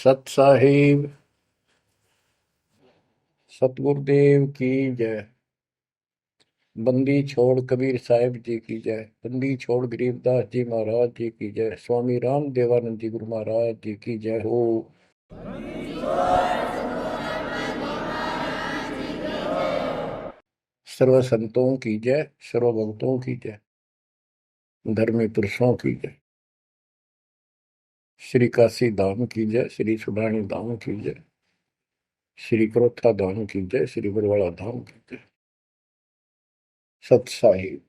सत साहिब सतगुरुदेव की जय। बंदी छोड़ कबीर साहिब जी की जय। बंदी छोड़ गरीबदास जी महाराज जी की जय। स्वामी राम देवानंद जी गुरु महाराज जी की जय हो। सर्व संतों की जय, सर्व भक्तों की जय, धर्मी पुरुषों की जय। श्री काशी धाम की जय, श्री सुडानी धाम की जय, श्री क्रोथा धाम की जय, श्री बरवाड़ा धाम की जय। सत साहिब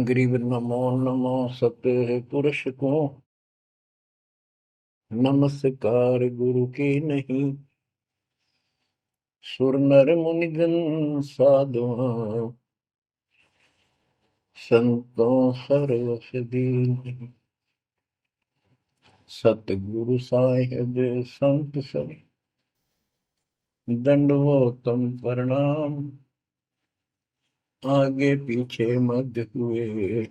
गरीब नमो नमो सत पुरुष को, नमस्कार गुरु की नहीं। सुर नर मुनिगण साधुआ, संतों सर्वस दीन। सतगुरु साहिब संत सब, दंडवतम प्रणाम। आगे पीछे मध्य हुए,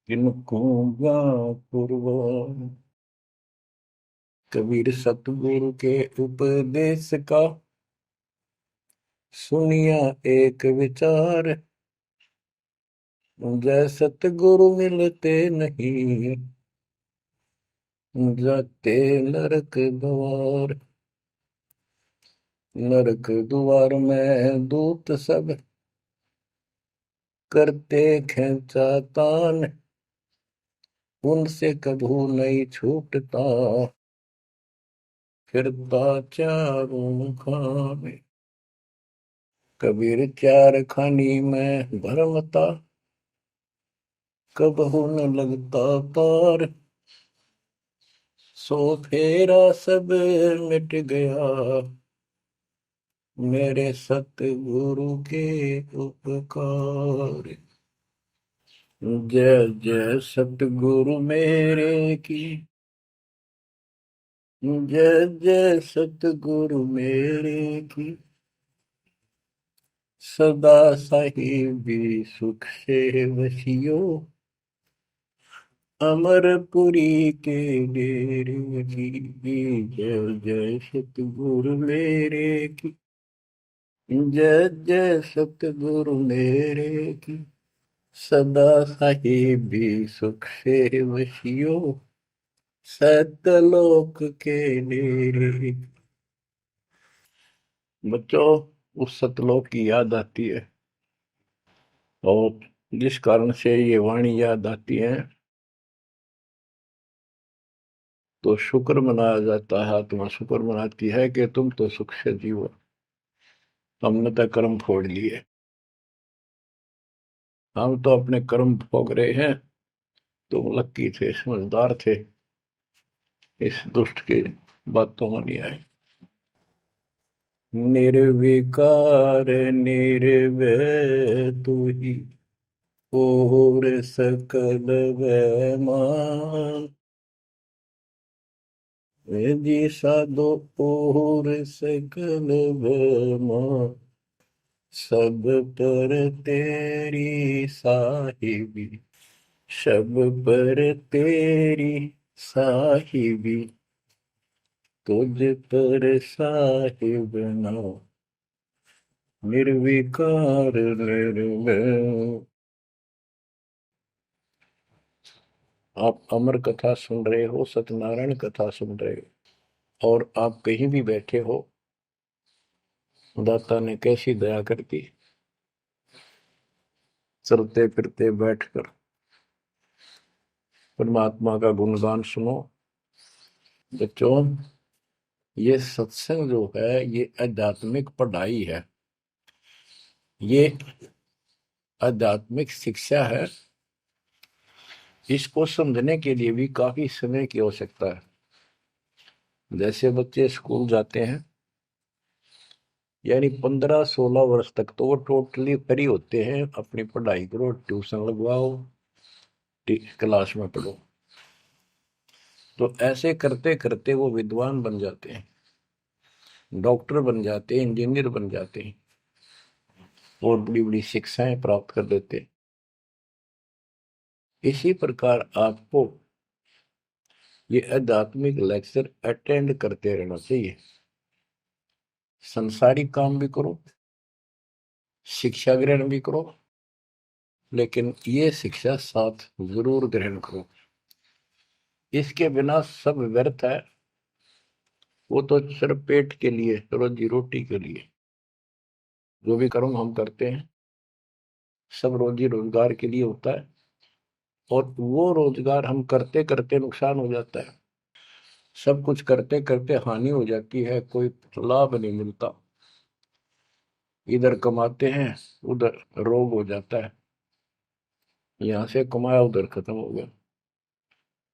किनको पूर्व। कबीर सतगुरु के उपदेश का, सुनिया एक विचार। जय सतगुरु मिलते नहीं, जाते नरक द्वार। नरक द्वार में दूत सब, करते खेचा तान। उनसे कभू नहीं छूटता, फिरता चारों खाने। कबीर चार खानी में भरमता, कबहू न लगता पार। सो फेरा सब मिट गया, मेरे सतगुरु के उपकार। जय जय सतगुरु मेरे की, जय जय सतगुरु मेरे की। सदा साहिबी सुख से वसियो, अमरपुरी के डेरे की। जय जय सतगुरु मेरे की, जय जय सतगुरु मेरे की। सदा साहिबी सुख से वसियो, सतलोक के डेरे। बच्चों, उस सतलोक की याद आती है, और जिस कारण से ये वाणी याद आती है तो शुक्र मनाया जाता है। आत्मा शुक्र मनाती है कि तुम तो सुख से जीवो, हमने तो कर्म फोड़ लिए। हम तो अपने कर्म भोग रहे हैं, तुम लक्की थे, समझदार थे, इस दुष्ट के बातों में नहीं आए। निर्विकार निर्भय तू ही, और सकल वैमान। जी साधो और सकल वैमान। सब पर तेरी साहिबी, सब पर तेरी साहिबी। तुझ पर साहिब नाम, निर्विकार निर्भय। आप अमर कथा सुन रहे हो, सत्यनारायण कथा सुन रहे हो, और आप कहीं भी बैठे हो, दाता ने कैसी दया कर दी। चलते फिरते बैठकर परमात्मा का गुणगान सुनो। बच्चों, ये सत्संग जो है, ये आध्यात्मिक पढ़ाई है, ये आध्यात्मिक शिक्षा है। इसको समझने के लिए भी काफी समय की आवश्यकता है। जैसे बच्चे स्कूल जाते हैं, यानी 15-16 वर्ष तक तो वो टोटली फ्री होते हैं। अपनी पढ़ाई करो, ट्यूशन लगवाओ, क्लास में पढ़ो। तो ऐसे करते करते वो विद्वान बन जाते हैं, डॉक्टर बन जाते हैं, इंजीनियर बन जाते हैं, और बड़ी बड़ी शिक्षाएं प्राप्त कर लेते हैं। इसी प्रकार आपको ये आध्यात्मिक लेक्चर अटेंड करते रहना चाहिए। संसारिक काम भी करो, शिक्षा ग्रहण भी करो, लेकिन ये शिक्षा साथ जरूर ग्रहण करो। इसके बिना सब व्यर्थ है। वो तो सिर्फ पेट के लिए, रोजी रोटी के लिए जो भी कर्म हम करते हैं सब रोजी रोजगार के लिए होता है, और वो रोजगार हम करते करते नुकसान हो जाता है। सब कुछ करते करते हानि हो जाती है, कोई लाभ नहीं मिलता। इधर कमाते हैं, उधर रोग हो जाता है, यहाँ से कमाया उधर खत्म हो गया।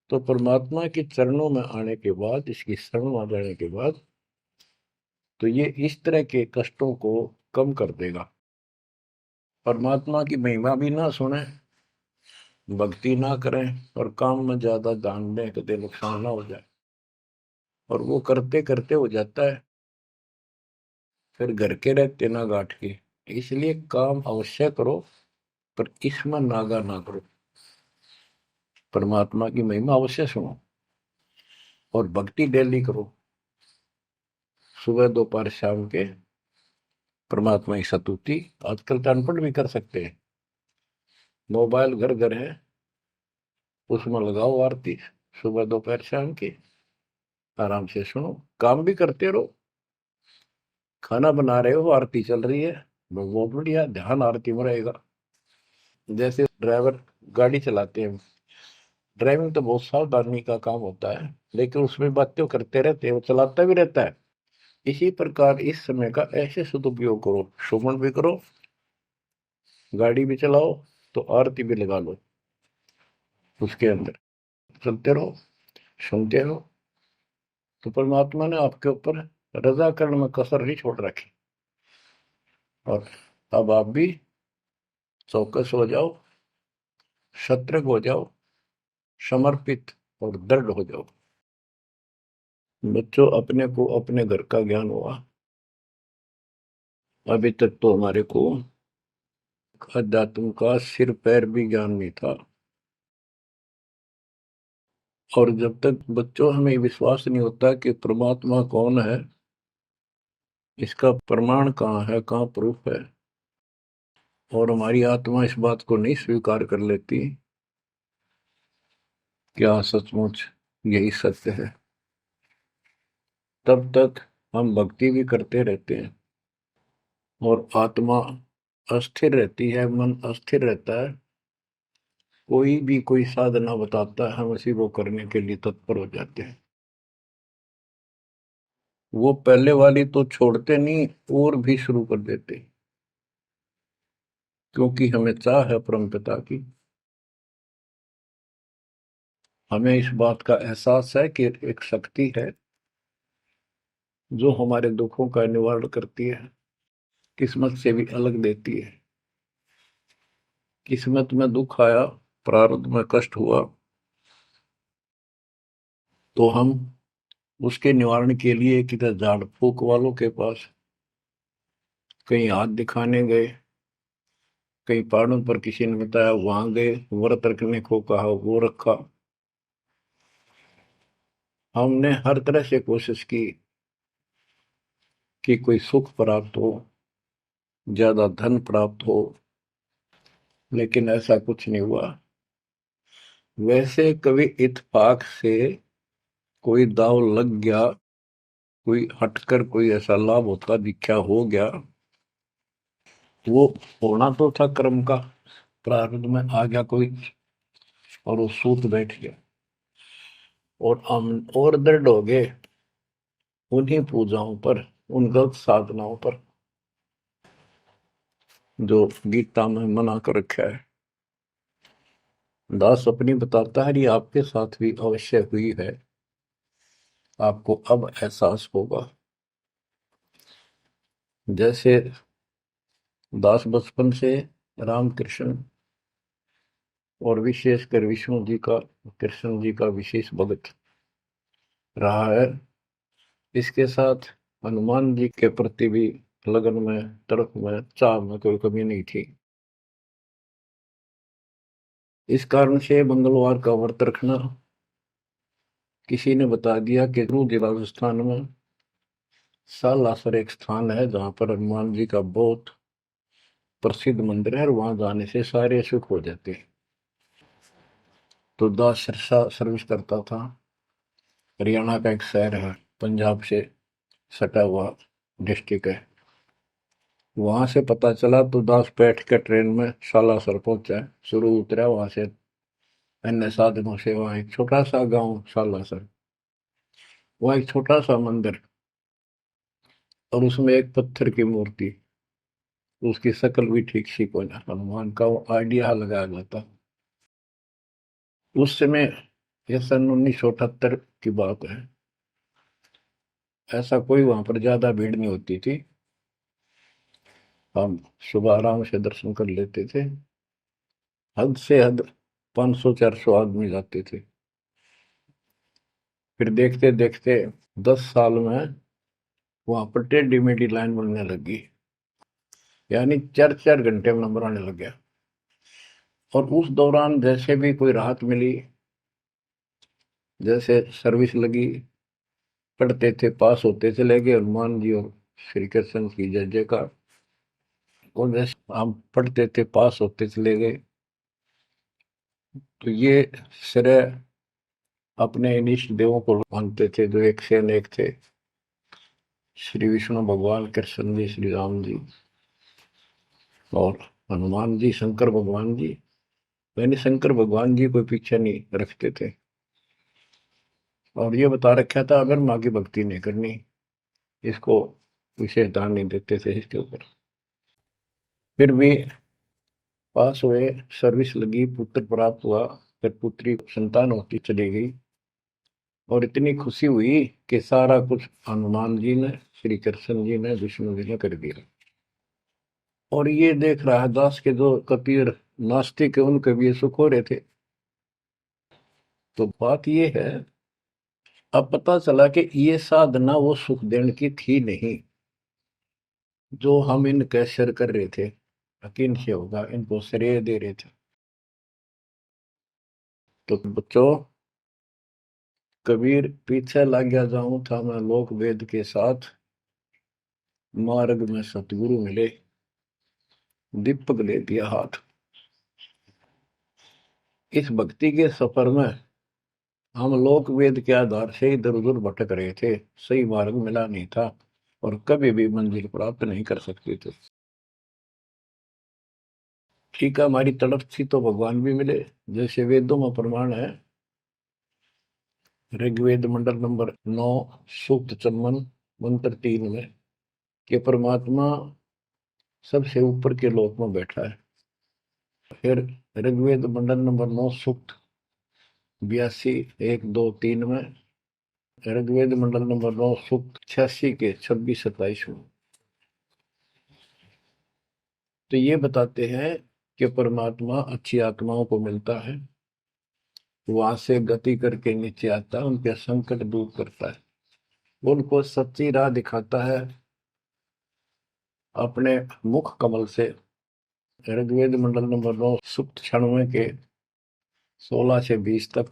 तो परमात्मा के चरणों में आने के बाद, इसकी शरण में जाने के बाद, तो ये इस तरह के कष्टों को कम कर देगा। परमात्मा की महिमा भी ना सुने, भक्ति ना करें, और काम में ज्यादा ध्यान दें, कभी नुकसान ना हो जाए। और वो करते करते हो जाता है, फिर घर के रहते ना गांठ के। इसलिए काम अवश्य करो, पर इसमें नागा ना करो। परमात्मा की महिमा अवश्य सुनो, और भक्ति डेली करो, सुबह दोपहर शाम के परमात्मा की स्तुति। आजकल तो अनपढ़ भी कर सकते हैं, मोबाइल घर घर है, उसमें लगाओ आरती, सुबह दोपहर शाम की, आराम से सुनो, काम भी करते रहो। खाना बना रहे हो, आरती चल रही है, बहुत बढ़िया, ध्यान आरती में रहेगा। जैसे ड्राइवर गाड़ी चलाते हैं, ड्राइविंग तो बहुत सावधानी का काम होता है, लेकिन उसमें बातें करते रहते हैं, वो चलाता भी रहता है। इसी प्रकार इस समय का ऐसे सदुपयोग करो, श्रवण भी करो, गाड़ी भी चलाओ, तो आरती भी लगा लो, उसके अंदर चलते रहो, सुनते रहो। तो परमात्मा ने आपके ऊपर रजा करने में कसर नहीं छोड़ रखी। और अब आप भी चौकस हो जाओ, सतर्क हो जाओ, समर्पित और दृढ़ हो जाओ। बच्चों, अपने को अपने घर का ज्ञान हुआ, अभी तक तो हमारे को अध्यात्म का सिर पैर भी ज्ञान नहीं था। और जब तक बच्चों हमें विश्वास नहीं होता कि परमात्मा कौन है, इसका प्रमाण कहाँ है, कहाँ प्रूफ है, और हमारी आत्मा इस बात को नहीं स्वीकार कर लेती क्या सचमुच यही सत्य है, तब तक हम भक्ति भी करते रहते हैं और आत्मा अस्थिर रहती है, मन अस्थिर रहता है। कोई भी कोई साधना बताता है, हम उसी को करने के लिए तत्पर हो जाते हैं। वो पहले वाली तो छोड़ते नहीं, और भी शुरू कर देते, क्योंकि हमें चाह है परम पिता की। हमें इस बात का एहसास है कि एक शक्ति है जो हमारे दुखों का निवारण करती है, किस्मत से भी अलग देती है। किस्मत में दुख आया, प्रारब्ध में कष्ट हुआ, तो हम उसके निवारण के लिए किधर झाड़ फूक वालों के पास, कहीं हाथ दिखाने गए, कहीं पहाड़ों पर किसी ने बताया वहां गए, व्रत रखने को कहा वो रखा। हमने हर तरह से कोशिश की कि कोई सुख प्राप्त हो, ज्यादा धन प्राप्त हो, लेकिन ऐसा कुछ नहीं हुआ। वैसे कभी इत्तेफाक से कोई दाव लग गया, कोई हटकर कोई ऐसा लाभ होता दिखा हो गया, वो होना तो था कर्म का, प्रारब्ध में आ गया कोई, और वो सूत बैठ गया, और हम और दृढ़ हो गए उन्हीं पूजाओं पर, उन गलत साधनाओं पर जो गीता में मना कर रखा है। दास अपनी बताता है, ये आपके साथ भी अवश्य हुई है, आपको अब एहसास होगा। जैसे दास बचपन से रामकृष्ण और विशेषकर विष्णु जी का, कृष्ण जी का विशेष भक्त रहा है, इसके साथ हनुमान जी के प्रति भी लगन में, तड़प में, चाह में कोई कमी नहीं थी। इस कारण से मंगलवार का व्रत रखना, किसी ने बता दिया कि जिला राजस्थान में सालासर एक स्थान है जहां पर हनुमान जी का बहुत प्रसिद्ध मंदिर है और वहां जाने से सारे सुख हो जाते हैं। तो दास सिरसा सर्विस करता था। हरियाणा का एक शहर है, पंजाब से सटा हुआ डिस्ट्रिक्ट है। वहां से पता चला तो दास बैठ के ट्रेन में सालासर पहुंचा। शुरू उतरा वहां से अन्य साधनों से। वहां एक छोटा सा गांव सालासर, वहां एक छोटा सा मंदिर और उसमें एक पत्थर की मूर्ति। उसकी शक्ल भी ठीक सी कोई ना, हनुमान का वो आइडिया लगाया जाता। उस समय यह सन 1978 की बात है। ऐसा कोई वहां पर ज्यादा भीड़ नहीं होती थी। हम सुबह आराम से दर्शन कर लेते थे। हद से हद 500-400 आदमी जाते थे। फिर देखते देखते 10 साल में वहां पर टेढ़ी मेढ़ी लाइन बनने लगी। यानी 4-4 घंटे में नंबर आने लग गया। और उस दौरान जैसे भी कोई राहत मिली, जैसे सर्विस लगी, पढ़ते थे, पास होते चले गए, हनुमान जी और श्री कृष्ण की जय जयकार। और जैसे हम पढ़ते थे, पास होते चले गए। तो ये श्रेय अपने इन इष्ट देवों को मानते थे जो एक से अनेक थे। श्री विष्णु भगवान, कृष्ण जी, श्री राम जी और हनुमान जी, शंकर भगवान जी। यानी शंकर भगवान जी कोई पीछे नहीं रखते थे। और ये बता रखा था अगर माँ की भक्ति नहीं करनी, इसको विशेष ध्यान नहीं देते थे इसके ऊपर। फिर भी पास हुए, सर्विस लगी, पुत्र प्राप्त हुआ। फिर पुत्री संतान होती चली गई। और इतनी खुशी हुई कि सारा कुछ हनुमान जी ने, श्री कृष्ण जी ने, विष्णु जी ने कर दिया। और ये देख रहा है दास के जो कबीर नास्तिक है उनके भी ये सुख हो रहे थे। तो बात ये है, अब पता चला कि ये साधना वो सुख देने की थी नहीं जो हम इनके सिर कर रहे थे। यकीन से होगा इनको श्रेय दे रहे थे। तो बच्चों, कबीर पीछे लग गया जाऊं था मैं लोक वेद के साथ, मार्ग में सतगुरु मिले, दीपक ले दिया हाथ। इस भक्ति के सफर में हम लोक वेद के आधार से इधर उधर भटक रहे थे, सही मार्ग मिला नहीं था और कभी भी मंजिल प्राप्त नहीं कर सकते थे। ठीक है, हमारी तड़प थी तो भगवान भी मिले। जैसे वेदों में प्रमाण है, ऋग्वेद मंडल नंबर 9, सूक्त चमन, मंत्र 3 में कि परमात्मा सबसे ऊपर के लोक में बैठा है। फिर ऋग्वेद मंडल नंबर 9, सूक्त 82, 1, 2, 3 में, ऋग्वेद मंडल नंबर 9, सूक्त 86 के 26-27 में। तो ये बताते हैं कि परमात्मा अच्छी आत्माओं को मिलता है, वहां से गति करके नीचे आता है, उनके संकट दूर करता है, उनको सच्ची राह दिखाता है अपने मुख कमल से। ऋग्वेद मंडल नंबर 9, सूक्त 96 के 16 से 20 तक,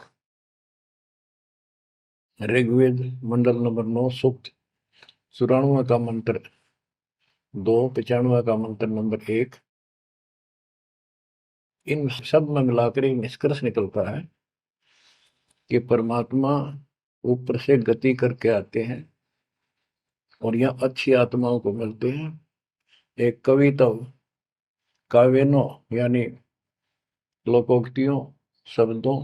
ऋग्वेद मंडल नंबर 9, सूक्त 94 का मंत्र 2, 95 का मंत्र नंबर 1। इन सब में मिलाकर एक निष्कर्ष निकलता है कि परमात्मा ऊपर से गति करके आते हैं और यहाँ अच्छी आत्माओं को मिलते हैं। एक कविता, काव्यों यानी लोकोक्तियों, शब्दों,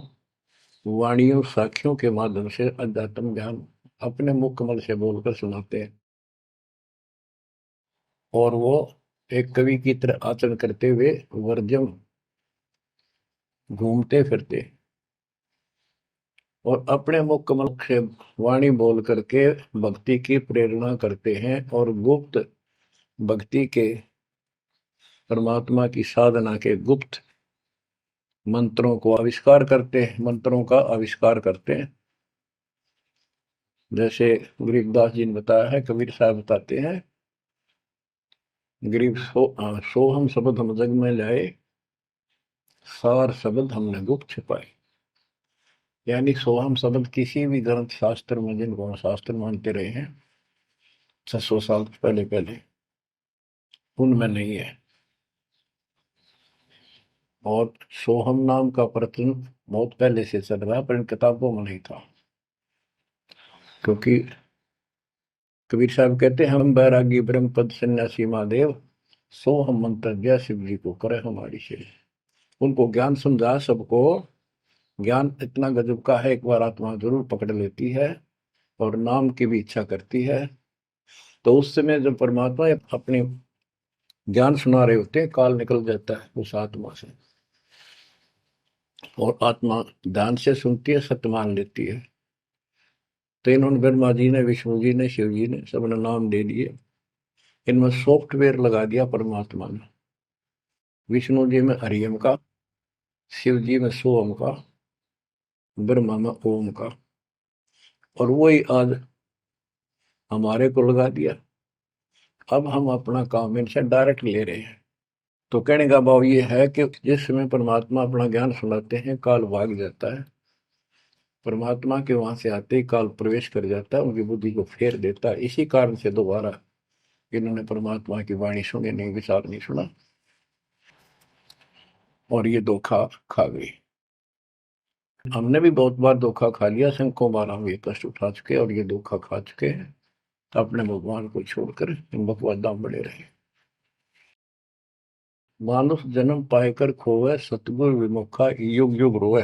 वाणियों, साखियों के माध्यम से अध्यात्म ज्ञान अपने मुख कमल से बोलकर सुनाते हैं। और वो एक कवि की तरह आचरण करते हुए वर्जम घूमते फिरते और अपने मुख कमल से वाणी बोल करके भक्ति की प्रेरणा करते हैं और गुप्त भक्ति के, परमात्मा की साधना के गुप्त मंत्रों को आविष्कार करते हैं, मंत्रों का आविष्कार करते हैं। जैसे गरीबदास जी ने बताया है, कबीर साहब बताते हैं, गरीब सोहम शब्द हम जग में लाए, सार शब्द हमने गुप्त छिपाए। यानी सोहम शब्द किसी भी ग्रंथ शास्त्र में, जिनको हम शास्त्र मानते रहे हैं 600 साल पहले पहले, उनमें नहीं है। और सोहम नाम का प्रचलन बहुत पहले से चल रहा है, पर इन किताबों में नहीं था। क्योंकि कबीर साहब कहते हैं, हम बैरागी ब्रह्म पद सन्यासी महादेव, सो हम मंत्र जय शिव जी को करे हमारी से। उनको ज्ञान समझा सबको। ज्ञान इतना गजब का है, एक बार आत्मा जरूर पकड़ लेती है और नाम की भी इच्छा करती है, तो उस समय जब परमात्मा अपने ज्ञान सुना रहे होते हैं, काल निकल जाता है उस आत्मा से, और आत्मा ध्यान से सुनती है, सत्य मान लेती है। तो इन्होंने ब्रह्मा जी ने, विष्णु जी ने, शिव जी ने सबने नाम दे दिए। इनमें सॉफ्टवेयर लगा दिया परमात्मा ने। विष्णु जी में हरियम का, शिव जी में सोम का, ब्रह्मा में ओम का, और वही आज हमारे को लगा दिया। अब हम अपना काम इनसे डायरेक्ट ले रहे हैं। तो कहने का भाव ये है कि जिस समय परमात्मा अपना ज्ञान सुनाते हैं, काल भाग जाता है। परमात्मा के वहां से आते ही काल प्रवेश कर जाता है, उनकी बुद्धि को फेर देता है। इसी कारण से दोबारा इन्होंने परमात्मा की वाणी सुनी नहीं, विचार नहीं सुना, और ये धोखा खा गई। हमने भी बहुत बार धोखा खा लिया, सैकड़ों बार हम ये कष्ट उठा चुके और ये धोखा खा चुके हैं। तो अपने भगवान को छोड़कर इन बकवादा में बड़े रहे। मानुष जन्म पाएकर खोवे, सतगुरु विमुखा युग युग रोए।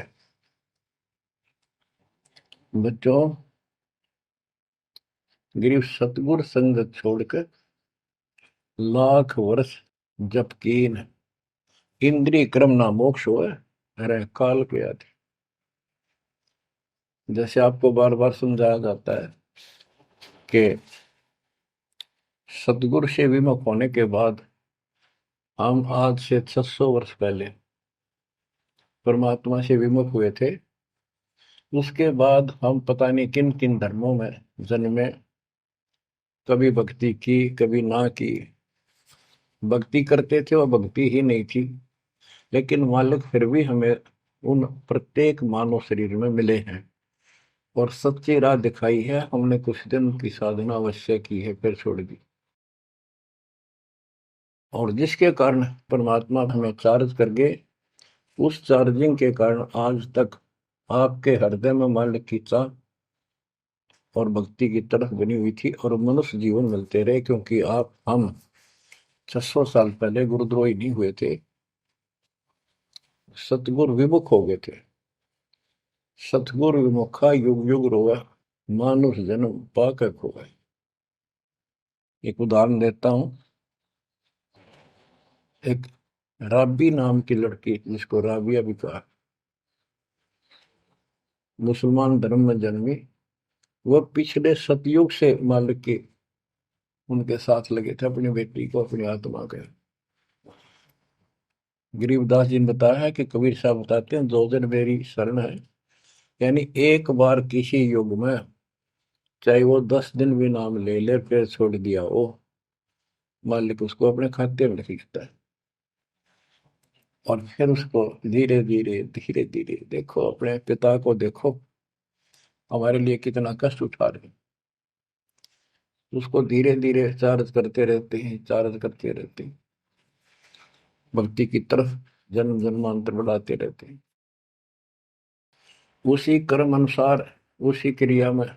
बच्चों, गिरीश सतगुर संगत छोड़कर लाख वर्ष जप कीन, इंद्रिय क्रम ना मोक्ष होए, अरे काल के आदि। जैसे आपको बार बार समझाया जाता है कि सतगुरु से विमुख होने के बाद हम आज से 600 वर्ष पहले परमात्मा से विमुख हुए थे। उसके बाद हम पता नहीं किन किन धर्मों में जन्मे, कभी भक्ति की कभी ना की। भक्ति करते थे और भक्ति ही नहीं थी, लेकिन मालिक फिर भी हमें उन प्रत्येक मानव शरीर में मिले हैं और सच्ची राह दिखाई है। हमने कुछ दिन की साधना अवश्य की है, फिर छोड़ दी, और जिसके कारण परमात्मा हमें चार्ज कर गए। उस चार्जिंग के कारण आज तक आपके हृदय में मालिक की चाह और भक्ति की तरफ बनी हुई थी, और मनुष्य जीवन मिलते रहे। क्योंकि हम 600 साल पहले गुरुद्रोही नहीं हुए थे, सतगुरु विमुख हो गए थे। सतगुरु विमुखा युग युग रोए, मानुष जन्म पाकर खोए। एक उदाहरण देता हूं। एक राबी नाम की लड़की, जिसको राबिया भी कहा, मुसलमान धर्म में जन्मी। वह पिछले सतयुग से मालिक के उनके साथ लगे थे, अपनी बेटी को, अपनी आत्मा के। गरीबदास जी ने बताया है कि कबीर साहब बताते हैं, दो दिन मेरी शरण है। यानी एक बार किसी युग में चाहे वो 10 दिन भी नाम ले ले, फिर छोड़ दिया वो, मालिक उसको अपने खाते में खींचता है। और फिर उसको धीरे धीरे धीरे धीरे, देखो अपने पिता को, देखो हमारे लिए कितना कष्ट उठा रहे हैं। उसको धीरे धीरे चार्ज करते रहते हैं, चार्ज करते रहते हैं, भक्ति की तरफ जन्म जन्मांतर बढ़ाते रहते हैं। उसी कर्म अनुसार, उसी क्रिया में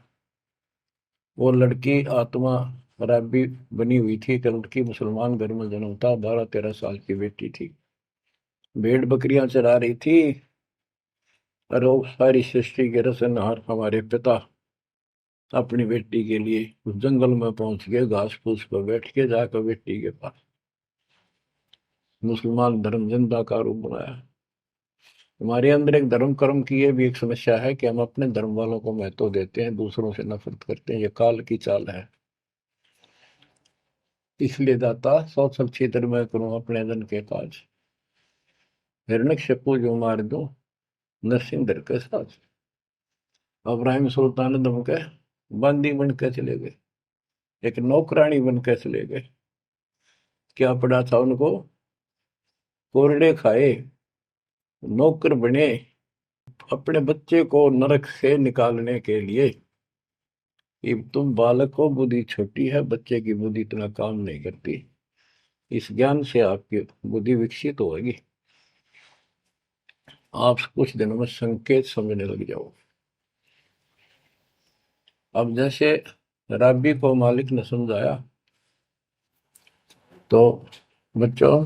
वो लड़की आत्मा रैबी बनी हुई थी। एक लड़की मुसलमान घर में जन्म था, 12-13 साल की बेटी थी, भेड़ बकरियां चरा रही थी। और वो सारी सृष्टि के रचनहार हमारे पिता अपनी बेटी के लिए उस जंगल में पहुंच गए, घास फूस पर बैठ के जाकर बेटी के पास मुसलमान धर्म जिंदा का रूप बनाया। हमारे अंदर एक धर्म कर्म की ये भी एक समस्या है कि हम अपने धर्म वालों को महत्व देते हैं, दूसरों से नफरत करते हैं। ये काल की चाल है। इसलिए दाता सौ सब क्षेत्र में करूं अपने जन के काज, हिरण्यकशिपु जो मार दूं नरसिंह के साथ। अब्राहिम सुल्तान दम के बंदी बन के चले गए, एक नौकरानी बन के चले गए। क्या पड़ा था उनको? कोरडे खाए, नौकर बने, अपने बच्चे को नरक से निकालने के लिए कि तुम बालक को, बुद्धि छोटी है, बच्चे की बुद्धि इतना काम नहीं करती, इस ज्ञान से आपकी बुद्धि विकसित होगी, आप कुछ दिनों में संकेत समझने लग जाओ। अब जैसे रबी को मालिक ने समझाया, तो बच्चों,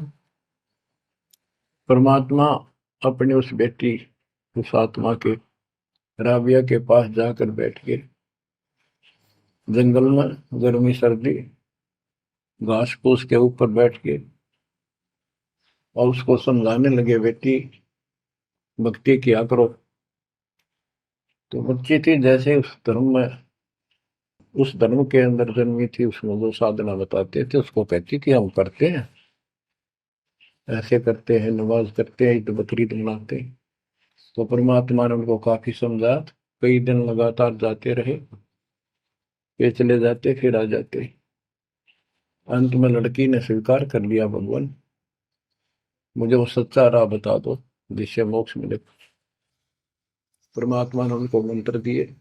परमात्मा अपनी उस बेटी, उस आत्मा के, राबिया के पास जाकर बैठ के जंगल में गर्मी सर्दी घास फूस के ऊपर बैठ के और उसको समझाने लगे, बेटी भक्ति किया करो। तो बच्ची थी, जैसे उस धर्म के अंदर जन्मी थी, उसमें जो साधना बताते थे उसको कहती थी हम करते हैं, ऐसे करते हैं, नमाज करते हैं, ईद बकरीद मनाते हैं। तो परमात्मा ने उनको काफी समझा, कई दिन लगातार जाते रहे, ये चले जाते फिर आ जाते। अंत में लड़की ने स्वीकार कर लिया, भगवान मुझे वो सच्चा राह बता दो जिससे मोक्ष मिले। परमात्मा ने उनको मंत्र दिए,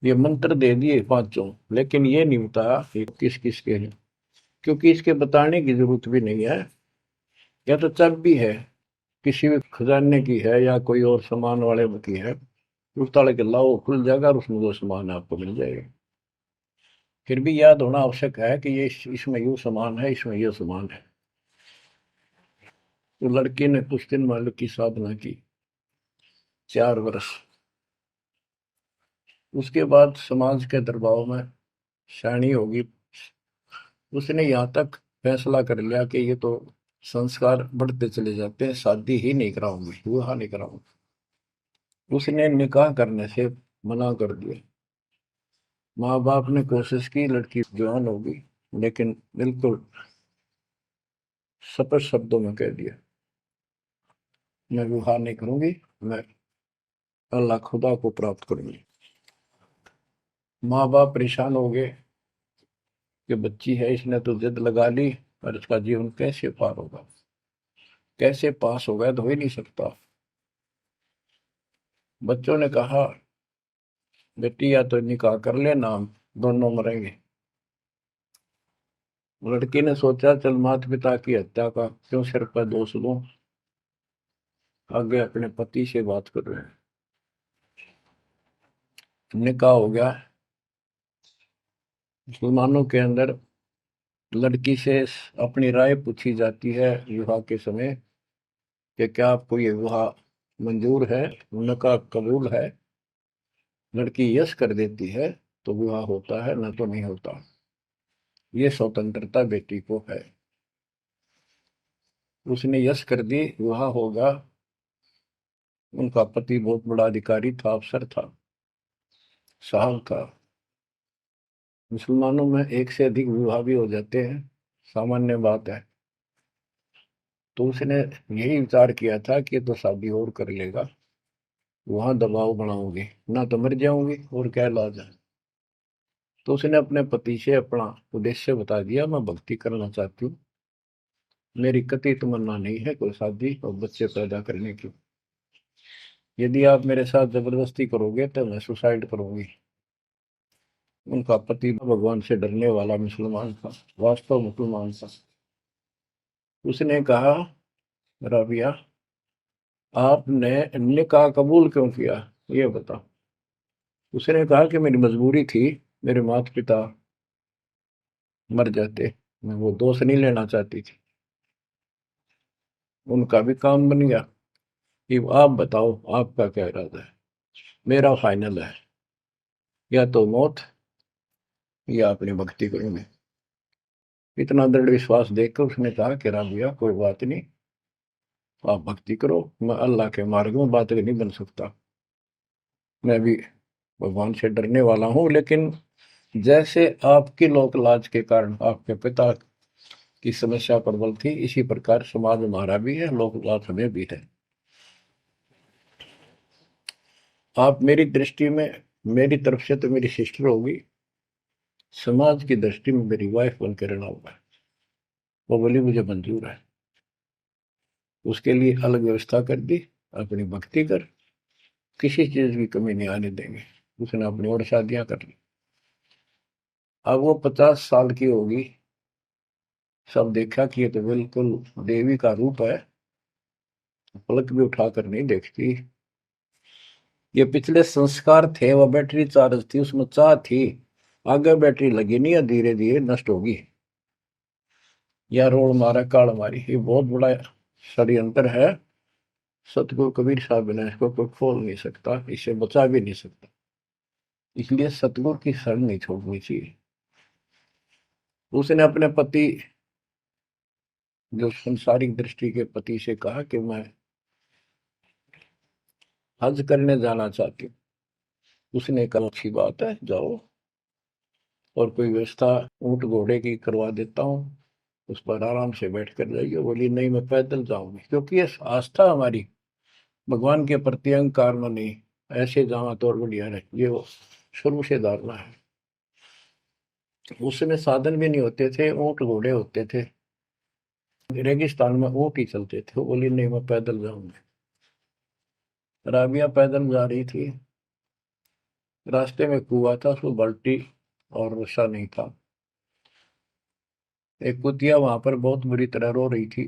ये मंत्र दे दिए पांचों, लेकिन ये नहीं बताया ये किस किस के हैं, क्योंकि इसके बताने की जरूरत भी नहीं है। या तो चाबी है, किसी भी खजाने की है या कोई और सामान वाले की है, उस ताले के लाओ, खुल जाएगा और उसमें जो सामान है आपको मिल जाएगा। फिर भी याद होना आवश्यक है कि ये इसमें यूं सामान है, इसमें ये सामान है। तो लड़की ने कुछ दिन मालिक की साधना की, 4 वर्ष। उसके बाद समाज के दबाव में शानी होगी, उसने यहाँ तक फैसला कर लिया कि ये तो संस्कार बढ़ते चले जाते हैं, शादी ही नहीं कराऊंगी, विवाह नहीं कराऊंगी। उसने निकाह करने से मना कर दिया। माँ बाप ने कोशिश की, लड़की जवान होगी, लेकिन बिल्कुल स्पष्ट शब्दों में कह दिया, मैं विवाह नहीं करूंगी, मैं अल्लाह खुदा को प्राप्त करूंगी। माँ बाप परेशान हो गए कि बच्ची है, इसने तो जिद लगा ली, और इसका जीवन कैसे पार होगा, कैसे पास होगा, तो हो ही नहीं सकता। बच्चों ने कहा, बेटी या तो निकाह कर लेना, हम दोनों मरेंगे। लड़की ने सोचा, चल माता पिता की हत्या का क्यों सिर पर दोष लूं, आगे अपने पति से बात कर रहे हैं। निकाह हो गया। मुसलमानों के अंदर लड़की से अपनी राय पूछी जाती है विवाह के समय कि क्या आपको ये विवाह मंजूर है, निकाह कबूल है। लड़की यस कर देती है तो विवाह होता है, न तो नहीं होता। ये स्वतंत्रता बेटी को है। उसने यस कर दी, विवाह होगा। उनका पति बहुत बड़ा अधिकारी था, अफसर था, साहब था। मुसलमानों में एक से अधिक विवाह भी हो जाते हैं, सामान्य बात है। तो उसने यही विचार किया था कि तो शादी और कर लेगा, वहां दबाव बनाऊंगी, ना तो मर जाऊंगी और क्या इलाज है। तो उसने अपने पति से अपना उद्देश्य बता दिया, मैं भक्ति करना चाहती हूँ, मेरी कतई तमन्ना नहीं है कोई शादी और बच्चे पैदा करने की। यदि आप मेरे साथ जबरदस्ती करोगे तो मैं सुसाइड करूंगी। उनका पति भगवान से डरने वाला मुसलमान था, वास्तव मुसलमान था। उसने कहा, राबिया आपने निकाह कबूल क्यों किया, ये बता। उसने कहा कि मेरी मजबूरी थी, मेरे माता पिता मर जाते, मैं वो दोष नहीं लेना चाहती थी। उनका भी काम बन गया। कि आप बताओ आपका क्या इरादा है। मेरा फाइनल है, या तो मौत या अपनी भक्ति करूंगे। इतना दृढ़ विश्वास देखकर उसने कहा कि राबिया कोई बात नहीं, आप भक्ति करो, मैं अल्लाह के मार्ग में बात नहीं बन सकता। मैं भी भगवान से डरने वाला हूँ, लेकिन जैसे आपकी लोक लाज के कारण आपके पिता की समस्या प्रबल थी, इसी प्रकार समाज हमारा भी है, लोक लाज हमें भी है। आप मेरी दृष्टि में, मेरी तरफ से तो मेरी सिस्टर होगी, समाज की दृष्टि में मेरी वाइफ बन के रहना होगा। वो बोली मुझे मंजूर है। उसके लिए अलग व्यवस्था कर दी, अपनी भक्ति कर, किसी चीज की कमी नहीं आने देंगे। उसने अपनी और शादियां कर ली। अब वो 50 साल की होगी, सब देखा कि ये तो बिल्कुल देवी का रूप है, पलक भी उठाकर नहीं देखती। ये पिछले संस्कार थे, वो बैटरी चार्ज थी, उसमें चाह थी, आगे बैटरी लगी नहीं है, धीरे धीरे नष्ट होगी। या रोड मारा काल मारी, ये बहुत बड़ा षड्यंत्र है। सतगुरु कबीर साहब ने इसको कोई खोल नहीं सकता, इसे बचा भी नहीं सकता। इसलिए सतगुरु की शरण नहीं छोड़नी चाहिए। उसने अपने पति, जो संसारिक दृष्टि के पति से कहा कि मैं हज करने जाना चाहती हूँ। उसने कहा अच्छी बात है, जाओ, और कोई व्यवस्था ऊंट घोड़े की करवा देता हूँ, उस पर आराम से बैठ कर जाइए। बोली नहीं, मैं पैदल जाऊंगी, क्योंकि ये आस्था हमारी भगवान के प्रति अहंकार में नहीं, ऐसे जावा तो और बढ़िया है, ये वो शुरू से धारणा है। उस समय साधन भी नहीं होते थे, ऊंट घोड़े होते थे, रेगिस्तान में ऊंट ही चलते थे। वो बोली नहीं, मैं पैदल जाऊंगी। राबिया पैदल जा रही थी, रास्ते में कुआं था, उसको बाल्टी और रस्सा नहीं था। एक कुतिया वहां पर बहुत बुरी तरह रो रही थी,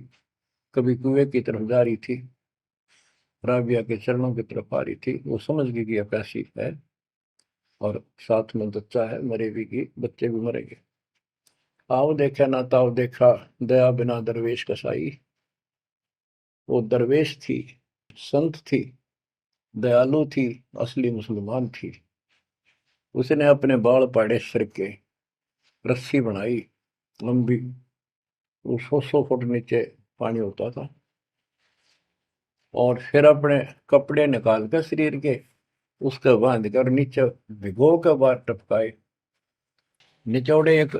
कभी कुएं की तरफ जा रही थी, राबिया के चरणों की तरफ आ रही थी। वो समझ गई कि प्यासी है, और साथ में बच्चा है, मरेगी की, बच्चे भी मरेंगे। आओ देखा ना ताओ देखा, दया बिना दरवेश कसाई। वो दरवेश थी, संत थी, दयालु थी, असली मुसलमान थी। उसने अपने बाल पाड़े सिर के, रस्सी बनाई लंबी, वो 100 फुट नीचे पानी होता था, और फिर अपने कपड़े निकाल कर शरीर के, उसके बांध कर नीचे भिगो कर बाहर टपकाए। निचौड़े एक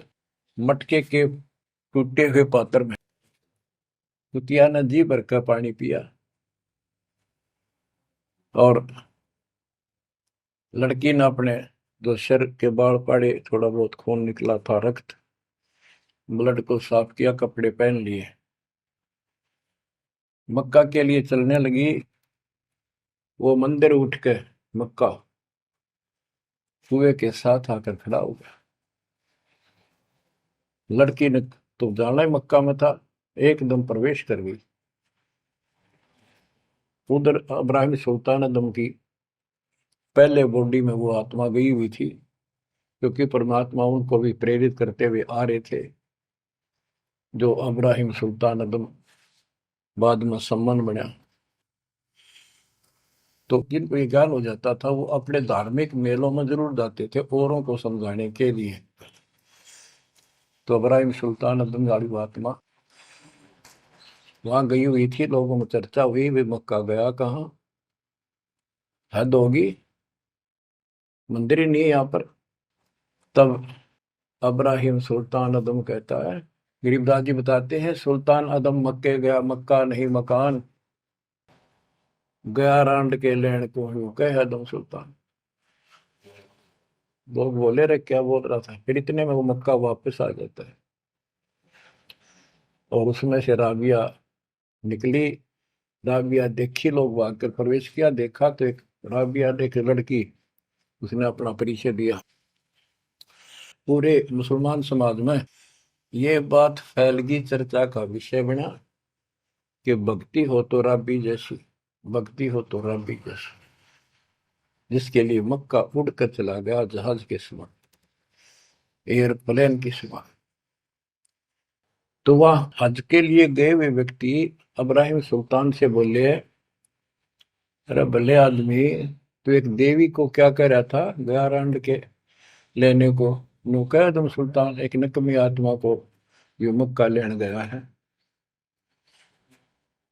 मटके के टूटे हुए पात्र में कुतिया ने जी भर का पानी पिया, और लड़की ने अपने जो सिर के बाल पड़े, थोड़ा बहुत खून निकला था, रक्त, ब्लड को साफ किया, कपड़े पहन लिए, मक्का के लिए चलने लगी। वो मंदिर उठ के मक्का कुएं के साथ आकर खड़ा हो गया। लड़की ने तो जाना ही मक्का में था, एकदम प्रवेश कर गई। उधर इब्राहिम सुल्तान अदम की पहले बॉडी में वो आत्मा गई हुई थी, क्योंकि परमात्मा उनको भी प्रेरित करते हुए आ रहे थे। जो इब्राहिम सुल्तान अदम बाद में सम्मान बना, तो जिनको ये ज्ञान हो जाता था, वो अपने धार्मिक मेलों में जरूर जाते थे औरों को समझाने के लिए। तो इब्राहिम सुल्तान अदम गाड़ी आत्मा वहां गई हुई थी, लोगों में चर्चा हुई, भी मक्का गया कहाँ, हद होगी, मंदिर ही नहीं है यहाँ पर। तब इब्राहिम सुल्तान अदम कहता है, गरीबदास जी बताते हैं, सुल्तान अदम मक्के गया, मक्का नहीं मकान, गया रांड के लेन को यूं कह अदम सुल्तान। लोग बोले रे क्या बोल रहा था, फिर इतने में वो मक्का वापस आ जाता है, और उसमें से राबिया निकली। राबिया देखी, लोग भाग कर प्रवेश किया, देखा तो एक राबिया ने, एक लड़की, उसने अपना परिचय दिया। पूरे मुसलमान समाज में ये बात फैल गई, चर्चा का विषय बना कि भक्ति हो तो राबी जैसी, भक्ति हो तो राबी जैसी, जिसके लिए मक्का उड़कर चला गया जहाज के समान, एयरप्लेन के समान। तो वह हज के लिए गए हुए व्यक्ति इब्राहिम सुल्तान से बोले, अरे भले आदमी, तो एक देवी को क्या कह रहा था, गया रांड के लेने को, नु कह तुम सुल्तान, एक नकमी आत्मा को यो मक्का लेने गया है।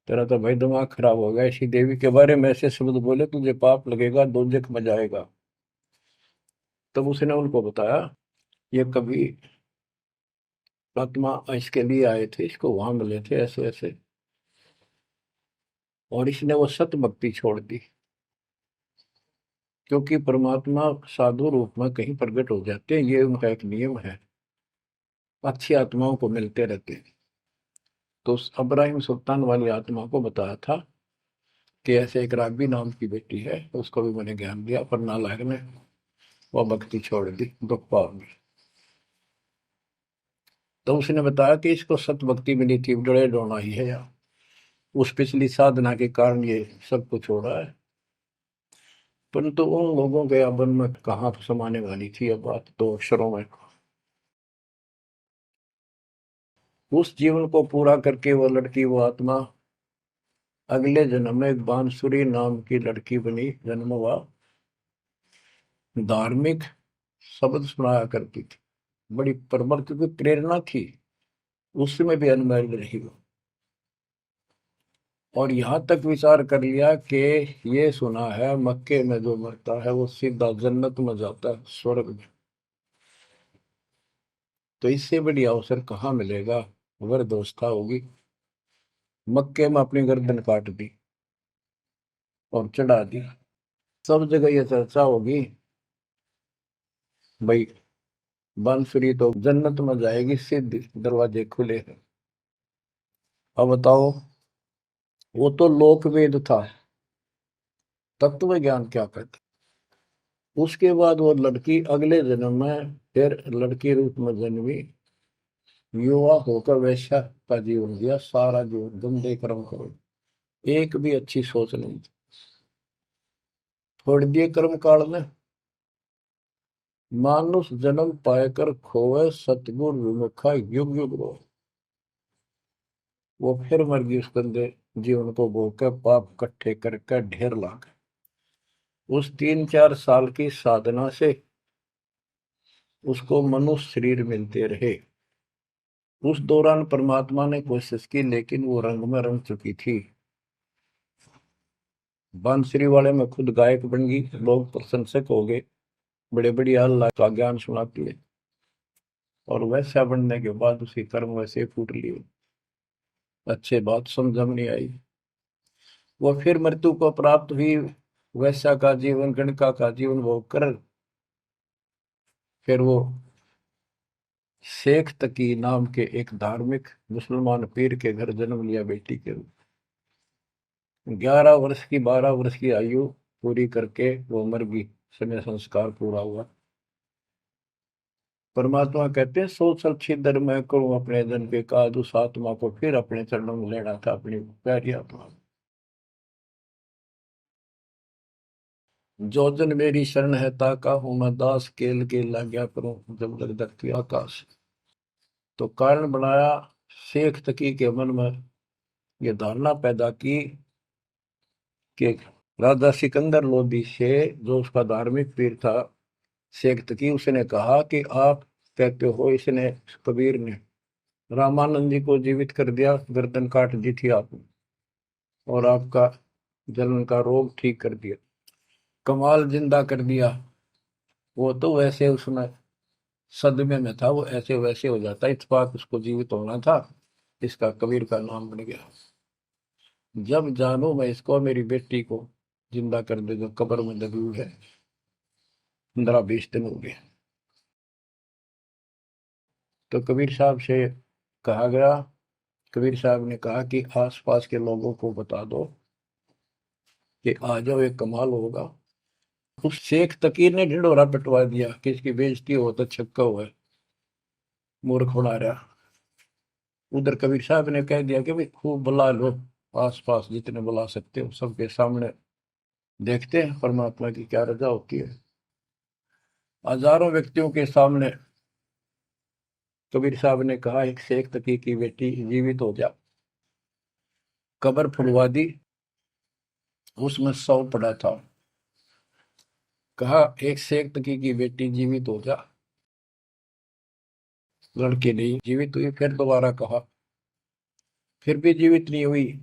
तेरा तो भाई दिमाग खराब हो गया, इसी देवी के बारे में ऐसे शब्द बोले, तुझे पाप लगेगा, दोजख में जाएगा। तब उसने उनको बताया, ये कभी आत्मा इसके लिए आए थे, इसको वहां मिले थे ऐसे ऐसे, और इसने वो सत भक्ति छोड़ दी, क्योंकि परमात्मा साधु रूप में कहीं प्रकट हो जाते हैं, ये उनका एक नियम है, अच्छी आत्माओं को मिलते रहते हैं। तो उस इब्राहिम सुल्तान वाली आत्मा को बताया था कि ऐसे एक राबी नाम की बेटी है, उसको भी मैंने ज्ञान दिया, पर नालायक ने वह भक्ति छोड़ दी दुख पाव में। तो उसने बताया कि इसको सत भक्ति मिली थी, डरे डोना ही है यार, उस पिछली साधना के कारण ये सब कुछ हो रहा है। परंतु उन लोगों के अबन में कहाँ समाने वाली थी यह बात, दो अक्षरों में। उस जीवन को पूरा करके वो लड़की, वो आत्मा अगले जन्म में एक बांसुरी नाम की लड़की बनी, जन्म हुआ। धार्मिक शब्द सुनाया करती थी, बड़ी परमल की प्रेरणा थी, उसमें भी अनमैरिड रही वो। और यहां तक विचार कर लिया कि ये सुना है मक्के में जो मरता है वो सीधा जन्नत में जाता है, स्वर्ग में। तो इससे बड़ी अवसर कहाँ मिलेगा अगर दोस्ता होगी। मक्के में अपनी गर्दन काट दी और चढ़ा दी, सब जगह ये चर्चा होगी भाई, बांसुरी तो जन्नत में जाएगी, सीधे दरवाजे खुले हैं। अब बताओ, वो तो लोकवेद था, तत्व ज्ञान क्या कहते। उसके बाद वो लड़की अगले जन्म में फिर लड़की रूप में जन्मी, युवा होकर वैश्या का जीवन दिया, सारा जीवन गंदे कर्म करो, एक भी अच्छी सोच नहीं थी। छोड़ दिए कर्म काल में, मानुष जन्म पाकर खोए, सतगुर विमुखा युग युग रो। वो फिर मर गई उस गंदे जीवन को भोग, पाप इकट्ठे करके ढेर लाग। उस 3-4 साल की साधना से उसको मनुष्य शरीर मिलते रहे। उस दौरान परमात्मा ने कोशिश की, लेकिन वो रंग में रंग चुकी थी। बांसुरी वाले में खुद गायक बन गई, लोग प्रशंसक हो गए, बड़े बड़ी अल्लाह का ज्ञान सुनाती है। और वैसा बनने के बाद उसी कर्म वैसे फूट लिए, अच्छे बात समझ में नहीं आई। वो फिर मृत्यु को प्राप्त हुई, वैसा का जीवन, गणका का जीवन भोग कर फिर वो शेख तकी नाम के एक धार्मिक मुसलमान पीर के घर जन्म लिया बेटी के रूप। 11 वर्ष की, 12 वर्ष की आयु पूरी करके वो मर गई, समय संस्कार पूरा हुआ। परमात्मा कहते हैं, सो चल छिदर मैं करूं अपने जन के काज, उस आत्मा को फिर अपने चरणों में लेना था, अपनी प्यारी आत्मा। जो जन मेरी शरण है ताका हूं मैं दास, केल के लाग्या करूं जब लग धरती आकाश। तो कारण बनाया, शेख तकी के मन में ये धारणा पैदा की कि राजा सिकंदर लोदी से, जो उसका धार्मिक पीर था शेख तकी, उसने कहा कि आप कहते हो इसने, कबीर ने रामानंद जी को जीवित कर दिया, गर्दन काट दी थी आपने, और आपका जलन का रोग ठीक कर दिया, कमाल जिंदा कर दिया। वो तो वैसे उसमें सदमे में था, वो ऐसे वैसे हो जाता, इत्तेफाक उसको जीवित होना था, इसका कबीर का नाम बन गया। जब जानू मैं इसको, मेरी बेटी को जिंदा कर दे जो कब्र में दबी हुई है, 15-20 दिन हो गए। तो कबीर साहब से कहा गया, कबीर साहब ने कहा कि आसपास के लोगों को बता दो कि आ जाओ, एक कमाल होगा। उस शेख तकीर ने ढिंढोरा पिटवा दिया कि इसकी बेइज्जती हो तो छक्का हुआ है, मूर्ख बना रहा। उधर कबीर साहब ने कह दिया कि भाई खूब बुला लो, आस पास जितने बुला सकते हो, सबके सामने देखते हैं परमात्मा की क्या रजा होती है। हजारों व्यक्तियों के सामने कबीर साहब ने कहा, एक शेख तकी की बेटी जीवित हो जा। कब्र फुलवा दी, उसमें 100 पड़ा था। कहा एक शेख तकी की बेटी जीवित हो जा, लड़की नहीं जीवित हुई। फिर दोबारा कहा, फिर भी जीवित नहीं हुई।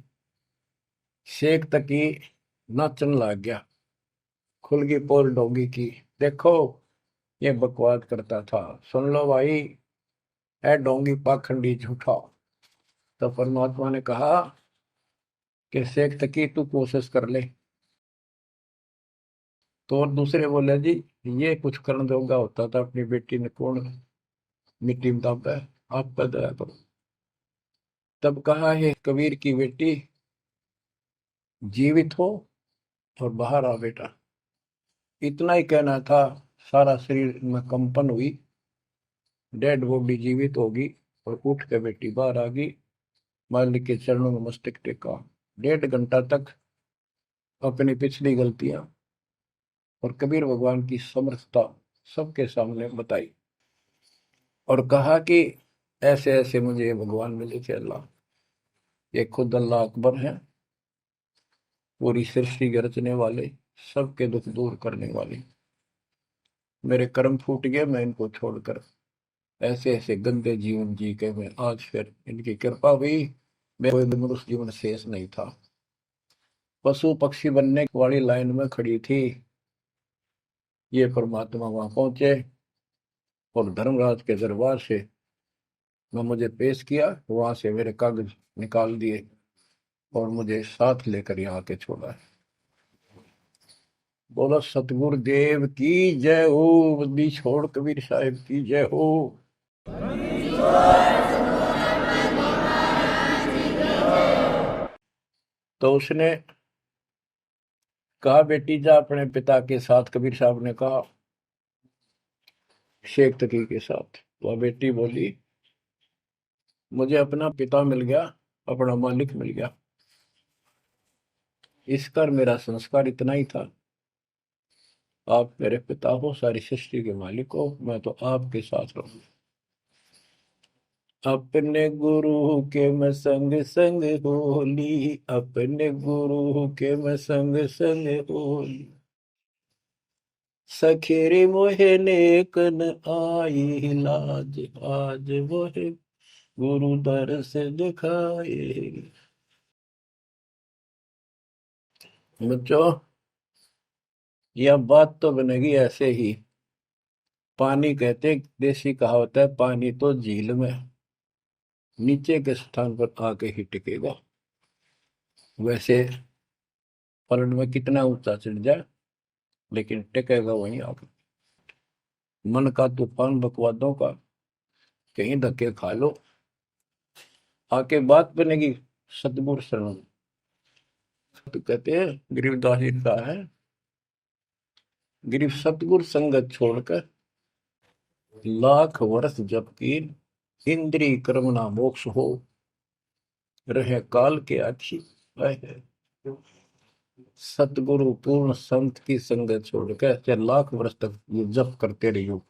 शेख तकी नाचन लग गया, खुल गई पोल डोंगी की। देखो ये बकवास करता था, सुन लो भाई, है डोंगी पाखंडी झूठा। तो परमात्मा ने कहा कि शेख तकी तू कोशिश कर ले। तो और दूसरे बोले, जी ये कुछ करने जोगा होता था, अपनी बेटी ने कौन मिट्टी में दाबा है, आप पर दया करो। तब कहा है कबीर की बेटी, जीवित हो और बाहर आ बेटा। इतना ही कहना था। सारा शरीर में कंपन हुई, डेड बॉडी जीवित होगी और उठ के बेटी बाहर आ गई। मालिक के चरणों में मस्तक टेका। 1.5 घंटा तक अपनी पिछली गलतियां और कबीर भगवान की समर्थता सबके सामने बताई और कहा कि ऐसे ऐसे मुझे ये भगवान मिले थे अल्लाह। ये खुद अल्लाह अकबर हैं, पूरी सृष्टि के रचने वाले, सबके दुख दूर करने वाले। मेरे कर्म फूट गए, मैं इनको छोड़कर ऐसे ऐसे गंदे जीवन जी के मैं आज फिर इनकी कृपा हुई, मैं कोई मनुष्य जीवन शेष नहीं था। पशु पक्षी बनने वाली लाइन में खड़ी थी। ये परमात्मा वहां पहुंचे और धर्मराज के दरबार से मैं मुझे पेश किया, वहां से मेरे कागज निकाल दिए और मुझे साथ लेकर यहाँ के छोड़ा है। बोलो सतगुरु देव की जय हो, बंदी छोड़ कबीर साहिब की जय हो। तो उसने कहा बेटी जा अपने पिता के साथ। कबीर साहब ने कहा शेख तकी के साथ। वह बेटी बोली मुझे अपना पिता मिल गया, अपना मालिक मिल गया। इस कर मेरा संस्कार इतना ही था। आप मेरे पिता हो, सारी सृष्टि के मालिक हो, मैं तो आपके साथ रहूं। अपने गुरु के मैं संग संग होली, अपने गुरु के मैं संग संग होली। सखेरे मोहे नेकन आई लाज, आज मोहे गुरु दर से दिखाए। बच्चों यह बात तो बनेगी ऐसे ही। पानी कहते, देसी कहावत है, पानी तो झील में नीचे के स्थान पर आके ही टिकेगा। वैसे पलट में कितना ऊंचा चढ़ जाए लेकिन टिकेगा वहीं आके। मन का तूफान बकवादों का, कहीं धक्के खा लो, आके बात बनेगी सतगुरु शरण। तो कहते हैं गरीबदास जी का है, गिरिव सतगुरु संगत छोड़कर लाख वर्ष जब की, इंद्रिय कर्म ना मोक्ष हो, रहे काल के आखी। सतगुरु पूर्ण संत की संगत छोड़कर चाहे लाख वर्ष तक ये जप करते रहियो,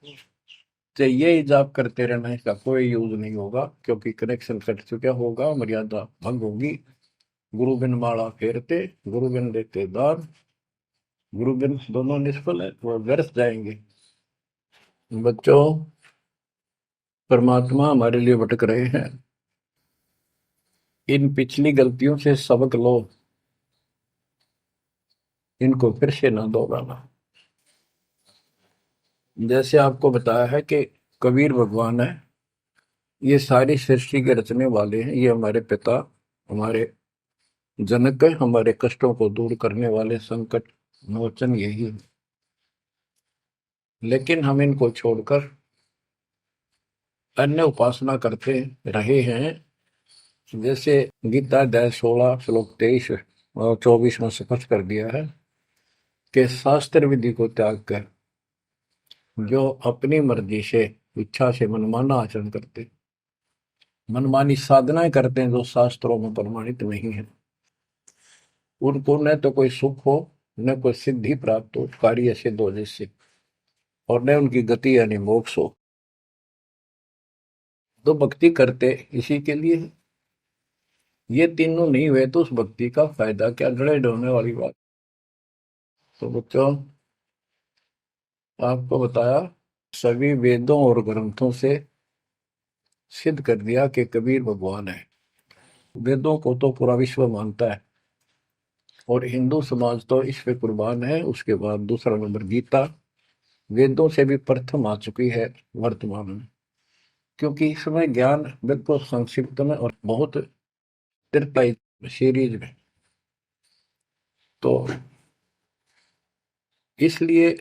चाहे ये जाप करते रहना, इसका कोई यूज नहीं होगा, क्योंकि कनेक्शन कट चुका होगा, मर्यादा भंग होगी। गुरु बिन माला फेरते, गुरु बिन देते दान, गुरु बिन दोनों निष्फल है, वो व्यर्थ जाएंगे। बच्चों परमात्मा हमारे लिए भटक रहे हैं। इन पिछली गलतियों से सबक लो, इनको फिर से ना दोहराना। जैसे आपको बताया है कि कबीर भगवान है, ये सारी सृष्टि के रचने वाले हैं, ये हमारे पिता, हमारे जनक है, हमारे कष्टों को दूर करने वाले संकट मोचन यही है। लेकिन हम इनको छोड़कर अन्य उपासना करते रहे हैं। जैसे गीता अध्याय 16 श्लोक 23 और 24 में स्पष्ट कर दिया है कि शास्त्र विधि को त्याग कर जो अपनी मर्जी से, इच्छा से मनमाना आचरण करते, मनमानी साधनाएं करते हैं जो शास्त्रों में प्रमाणित नहीं है, उनको न तो कोई सुख हो, न कोई सिद्धि प्राप्त हो, कार्य सिद्ध हो जिससे, और न उनकी गति यानी मोक्ष हो। तो भक्ति करते इसी के लिए है। ये तीनों नहीं हुए तो उस भक्ति का फायदा क्या, गड़े ढोने वाली बात। तो बच्चों आपको बताया, सभी वेदों और ग्रंथों से सिद्ध कर दिया कि कबीर भगवान है। वेदों को तो पूरा विश्व मानता है और हिंदू समाज तो इस पे कुर्बान है। उसके बाद दूसरा नंबर गीता, वेदों से भी प्रथम आ चुकी है वर्तमान में, क्योंकि इसमें ज्ञान बिल्कुल संक्षिप्त में और बहुत तीर्थाई सीरीज में। तो इसलिए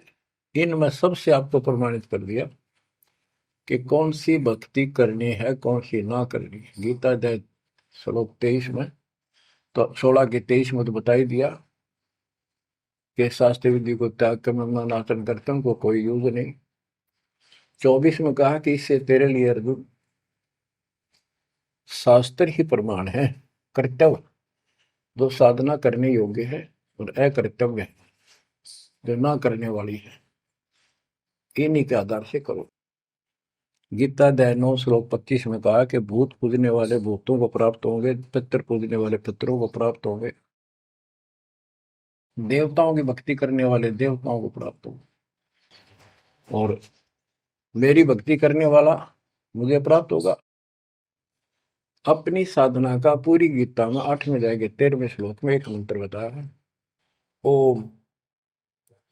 इनमें सबसे आपको प्रमाणित कर दिया कि कौन सी भक्ति करनी है, कौन सी ना करनी है। गीता अध्याय श्लोक 23 में तो 16 के 23 में तो बता ही दिया कि शास्त्र विधि को त्याग कर मैं अनाचरण करते हैं, उनको कोई यूज नहीं। 24 में कहा कि इससे तेरे लिए अर्जुन शास्त्र ही प्रमाण है, कर्तव्य जो साधना करने योग्य है और अकर्तव्य जो ना करने वाली है, इन्हीं के आधार से करो। गीता अध्याय 9 श्लोक 25 में कहा कि भूत पूजने वाले भूतों को प्राप्त होंगे, पितर पूजने वाले पितरों को प्राप्त होंगे, देवताओं की भक्ति करने वाले देवताओं को प्राप्त होंगे, और मेरी भक्ति करने वाला मुझे प्राप्त होगा। अपनी साधना का पूरी गीता में 8वें अध्याय के 13वें श्लोक में एक मंत्र बताया है, ओम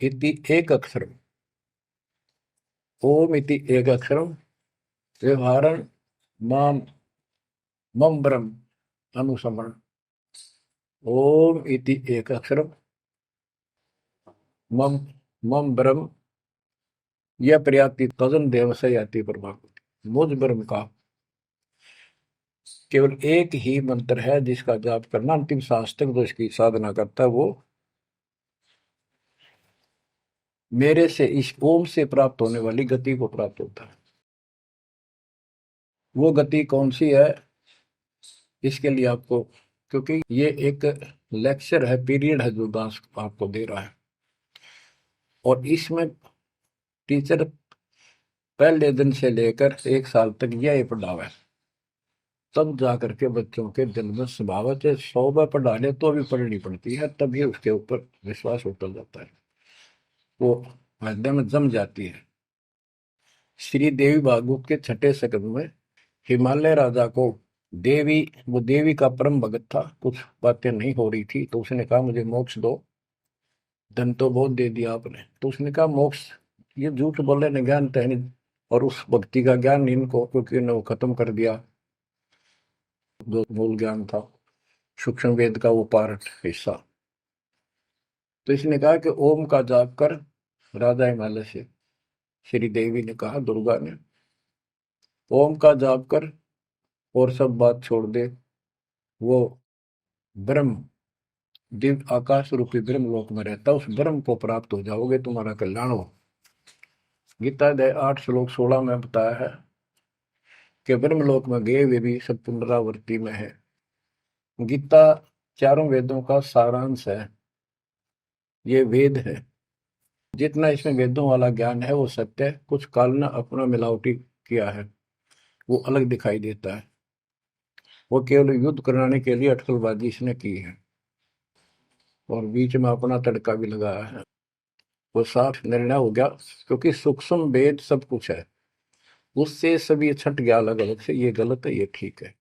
इति एक अक्षरम, ओम इति एक अक्षरम व्यवहारण माम मम ब्रह्म अनुसमरण। ओम इति एक अक्षरम मम मम ब्रह्म यह प्रयाति तजन देव से याति परमात्मा। मुझ ब्रह्म का केवल एक ही मंत्र है जिसका जाप करना अंतिम सांस तक जो इसकी साधना करता है वो मेरे से इस ओम से प्राप्त होने वाली गति को प्राप्त होता है। वो गति कौन सी है, इसके लिए आपको, क्योंकि ये एक लेक्चर है, पीरियड है जो दास आपको दे रहा है, और इसमें टीचर पहले दिन से लेकर 1 साल तक यह पढ़ावा है, तब जा करके बच्चों के दिल में स्वभावत है 100 बार पढ़ा ले तो भी पढ़नी पड़ती है, तभी उसके ऊपर विश्वास उतर जाता है, वो हृदय में जम जाती है। श्री देवी भागवत के 6ठे स्कंद में हिमालय राजा को वो देवी का परम भगत था, कुछ बातें नहीं हो रही थी, तो उसने कहा मुझे मोक्ष दो। धन तो बहुत दे दिया आपने, तो उसने कहा मोक्ष, ये झूठ बोले ने ज्ञान तो है नहीं, और उस भक्ति का ज्ञान इनको, क्योंकि उन्हें वो खत्म कर दिया जो मूल ज्ञान था, सूक्ष्म वेद का वो पार्ट हिस्सा। तो इसने कहा कि ओम का जाप कर। राजा हिमालय से श्री देवी ने कहा, दुर्गा ने, ओम का जाप कर और सब बात छोड़ दे, वो ब्रह्म दिव्य आकाश रूपी ब्रह्म लोक में रहता, उस ब्रह्म को प्राप्त हो जाओगे, तुम्हारा कल्याण हो। गीता अध्याय 8 श्लोक 16 में बताया है कि ब्रह्म लोक में गए वे भी सब पुनरावृत्ति में है। गीता चारों वेदों का सारांश है, ये वेद है, जितना इसमें वेदों वाला ज्ञान है वो सत्य है, कुछ काल ने अपना मिलावटी किया है, वो अलग दिखाई देता है, वो केवल युद्ध कराने के लिए अटकलबाजी इसने की है, और बीच में अपना तड़का भी लगाया है, वो साफ निर्णय हो गया, क्योंकि सूक्ष्म वेद सब कुछ है, उससे सभी छट गया अलग अलग से, ये गलत है ये ठीक है।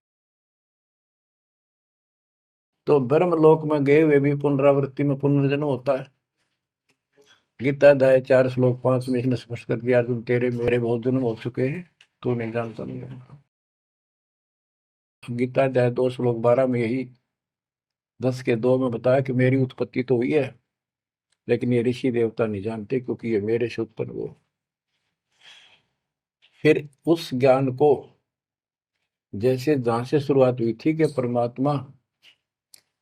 तो ब्रह्म लोक में गए वे भी पुनरावृत्ति में पुनर्जन्म होता है। गीता अध्याय 4 श्लोक 5 में इसने स्पष्ट कर दिया, अर्जुन तेरे मेरे बहुत जन्म हो चुके हैं, तू नहीं जानता नहीं है। गीता अध्याय 2 श्लोक 12 में यही 10 के 2 में बताया कि मेरी उत्पत्ति तो हुई है, लेकिन ये ऋषि देवता नहीं जानते, क्योंकि ये मेरे से उत्पन्न हुए। फिर उस ज्ञान को, जैसे जहां से शुरुआत हुई थी कि परमात्मा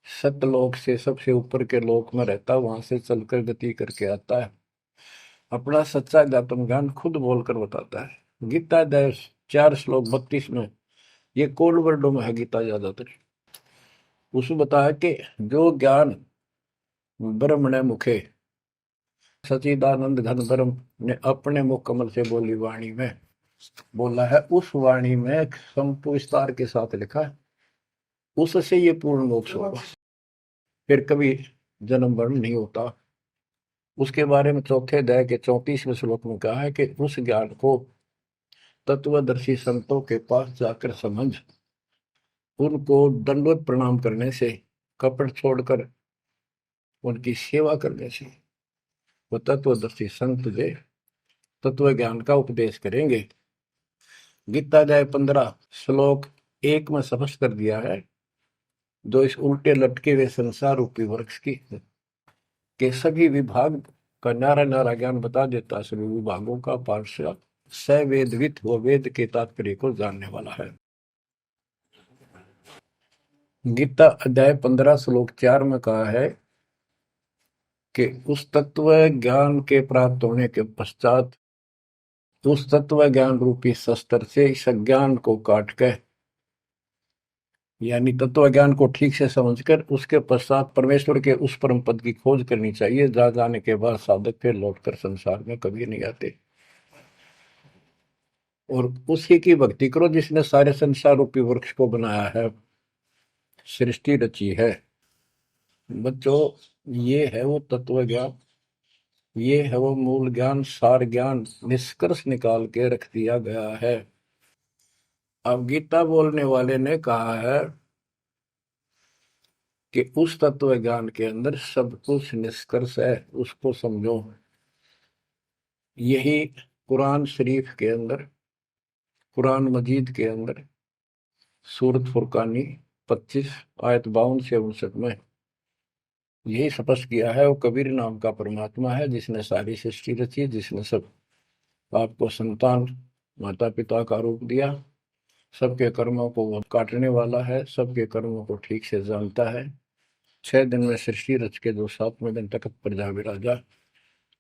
सतलोक से सबसे ऊपर के लोक में रहता, वहां से चलकर गति करके आता है, अपना सच्चा ज्ञातम ज्ञान खुद बोलकर बताता है। गीता अध्याय 4 श्लोक 32 में, ये कोड वर्डों में है गीता ज्यादातर, उसमें बताया कि जो ज्ञान ब्रह्मणे मुखे सचिदानंद घन ब्रह्म ने अपने मुख कमल से बोली वाणी में बोला है, उस वाणी में विस्तार के साथ लिखा है, उससे ये पूर्ण मोक्ष होगा, फिर कभी जन्म मरण नहीं होता। उसके बारे में चौथे अध्याय के 34वें श्लोक में कहा है कि उस ज्ञान को तत्वदर्शी संतों के पास जाकर समझ, उनको दंडवत प्रणाम करने से, कपट छोड़कर उनकी सेवा करने से वो तत्वदर्शी संत जो तत्व ज्ञान का उपदेश करेंगे। गीता अध्याय 15 श्लोक 1 में स्पष्ट कर दिया है, जो इस उल्टे लटके हुए संसार रूपी वृक्ष की के सभी विभाग का नारा नारा ज्ञान बता देता, सभी विभागों का पार्षद सवेदवित वो वेद के तात्पर्य को जानने वाला है। गीता अध्याय 15 श्लोक 4 में कहा है कि उस तत्व ज्ञान के प्राप्त होने के पश्चात उस तत्व ज्ञान रूपी शस्त्र से इस अज्ञान को काट कर, यानी तत्व ज्ञान को ठीक से समझकर उसके पश्चात परमेश्वर के उस परम पद की खोज करनी चाहिए, जहां जाने के बाद साधक फिर लौटकर संसार में कभी नहीं आते। और उसी की भक्ति करो जिसने सारे संसार रूपी वृक्ष को बनाया है, सृष्टि रची है। बच्चों, ये है वो तत्व ज्ञान, ये है वो मूल ज्ञान, सार ज्ञान निष्कर्ष निकाल के रख दिया गया है। अब गीता बोलने वाले ने कहा है कि उस तत्व ज्ञान के अंदर सब कुछ निष्कर्ष है, उसको समझो। यही कुरान शरीफ के अंदर, कुरान मजीद के अंदर सूरत फुरकानी 25 आयत 52 से 59 में यही स्पष्ट किया है। वो कबीर नाम का परमात्मा है जिसने सारी सृष्टि रची, जिसने सब आपको संतान माता पिता का रूप दिया, सबके कर्मों को वो काटने वाला है, सबके कर्मों को ठीक से जानता है। 6 दिन में सृष्टि रच के जो 7वें दिन तक प्रजा विराजा,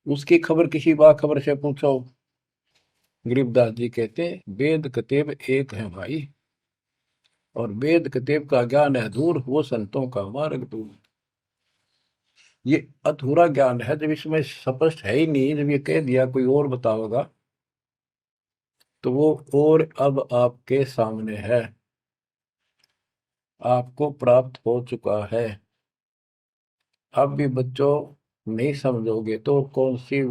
उसकी खबर किसी बाखबर से पूछो। गरीबदास जी कहते वेद कतेब एक है भाई, और वेद कतेब का ज्ञान है दूर, वो संतों का मार्ग दूर। ये अधूरा ज्ञान है, जब इसमें स्पष्ट है ही नहीं, जब ये कह दिया कोई और बताओगा तो वो और अब आपके सामने है, आपको प्राप्त हो चुका है। अब भी बच्चों नहीं समझोगे तो कौन सी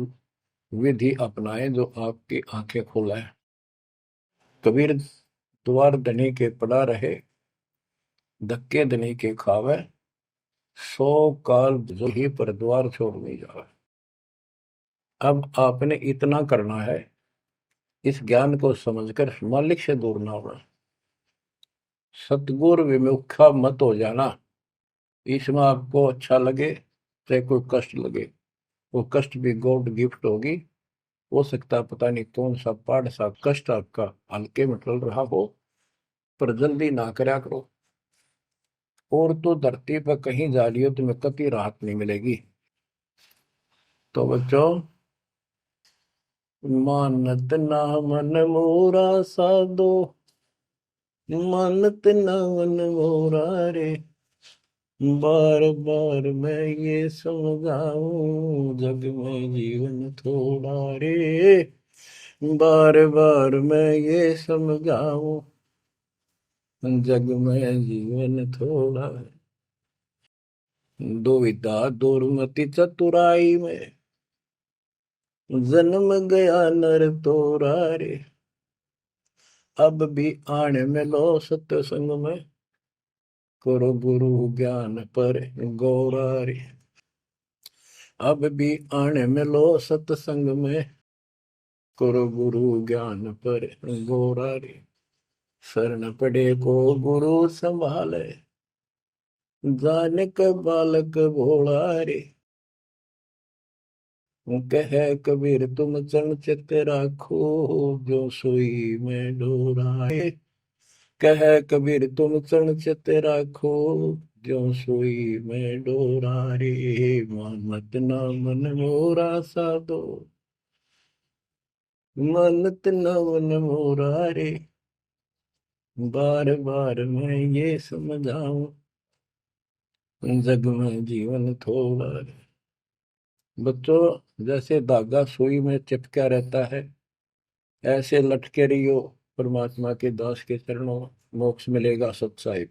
विधि अपनाएं जो आपकी आंखें खोले। कबीर द्वार धनी के पड़ा रहे, धक्के धनी के खावे, 100 काल जो ही पर द्वार छोड़ नहीं जावे। अब आपने इतना करना है, इस ज्ञान को समझकर मालिक से दूर ना होना, सतगुरु विमुखा मत हो जाना। इसमें आपको अच्छा लगे चाहे कोई कष्ट लगे, वो कष्ट भी गॉड गिफ्ट होगी। हो सकता है पता नहीं कौन सा पहाड़ सा कष्ट आपका हल्के में टल रहा हो, पर जल्दी ना करया करो। और तो धरती पर कहीं जा रही हो तुम्हें कभी राहत नहीं मिलेगी। तो बच्चों, मानत ना मन मोरा साधो, मानत ना मन मोरा रे, बार बार मैं ये समझाऊं जग में जीवन थोड़ा रे, बार बार मैं ये समझाऊं जग में जीवन थोड़ा है। दुविधा दुर्मति चतुराई में जन्म गया नर तोरा रे, अब भी आने में लो सत्संग में, करो गुरु ज्ञान पर गौरा रे। अब भी आने में लो सत्संग में, करो गुरु ज्ञान पर गौरा रे। शरण पड़े को गुरु संभाले, जाने का बालक भोला रे। कह कबीर तुम चरण चित राखो, जो सोई में डोराए। कह कबीर तुम चरण चित राखो, जो सोई में डोरा रे। मानत ना मन मोरा साधो, मानत ना मन मोरा रे, बार बार मैं ये समझाऊं जग में जीवन थोड़ा रे। बच्चों, जैसे धागा सुई में चिपका रहता है, ऐसे लटके रहियो परमात्मा के दास के चरणों, मोक्ष मिलेगा सत्साहिब।